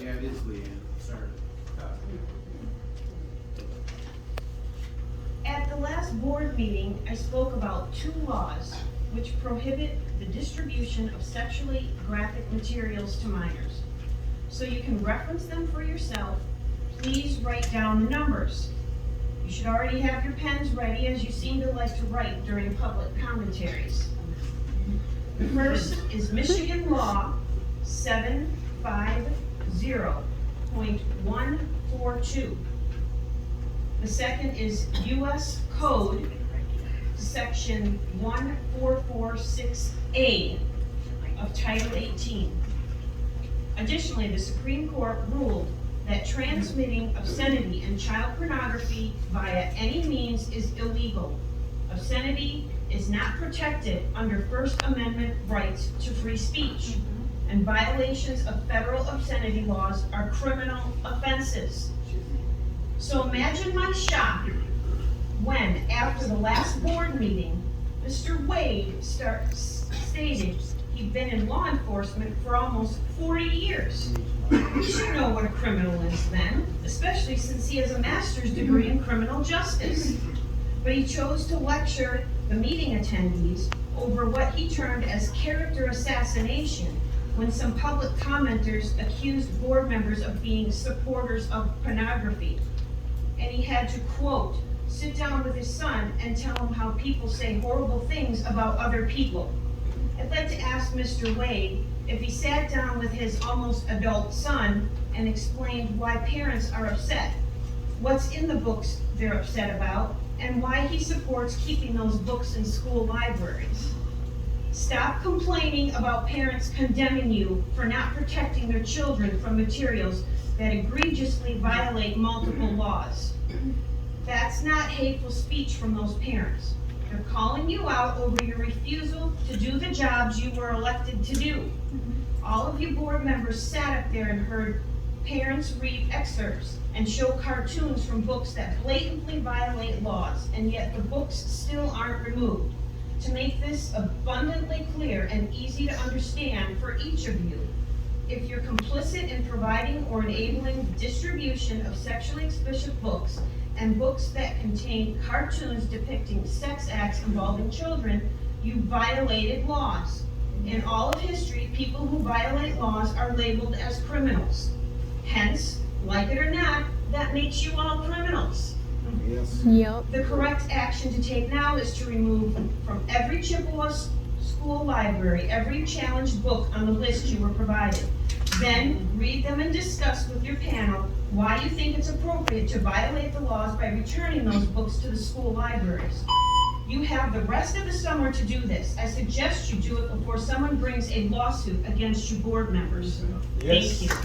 Yeah, it is Leanne, sorry. At the last board meeting, I spoke about 2 laws which prohibit the distribution of sexually graphic materials to minors. So you can reference them for yourself. Please write down the numbers. You should already have your pens ready, as you seem to like to write during public commentaries. The first is Michigan Law 750.142. The second is U.S. Code Section 1446A of Title 18. Additionally, the Supreme Court ruled that transmitting obscenity and child pornography via any means is illegal. Obscenity is not protected under First Amendment rights to free speech, and violations of federal obscenity laws are criminal offenses. So imagine my shock when, after the last board meeting, Mr. Wade stated he'd been in law enforcement for almost 40 years. He should know what a criminal is then, especially since he has a master's degree in criminal justice. But he chose to lecture the meeting attendees over what he termed as character assassination when some public commenters accused board members of being supporters of pornography. And he had to, quote, sit down with his son and tell him how people say horrible things about other people. I'd like to ask Mr. Wade if he sat down with his almost adult son and explained why parents are upset, what's in the books they're upset about, and why he supports keeping those books in school libraries. Stop complaining about parents condemning you for not protecting their children from materials that egregiously violate multiple laws. That's not hateful speech from those parents. They're calling you out over your refusal to do the jobs you were elected to do. All of you board members sat up there and heard parents read excerpts and show cartoons from books that blatantly violate laws, and yet the books still aren't removed. To make this abundantly clear and easy to understand for each of you, if you're complicit in providing or enabling the distribution of sexually explicit books and books that contain cartoons depicting sex acts involving children, you violated laws. In all of history, people who violate laws are labeled as criminals. Hence, like it or not, that makes you all criminals. Yes. Yep. The correct action to take now is to remove from every Chippewa school library every challenged book on the list you were provided. Then read them and discuss with your panel why you think it's appropriate to violate the laws by returning those books to the school libraries. You have the rest of the summer to do this. I suggest you do it before someone brings a lawsuit against you board members. Yes. Thank you.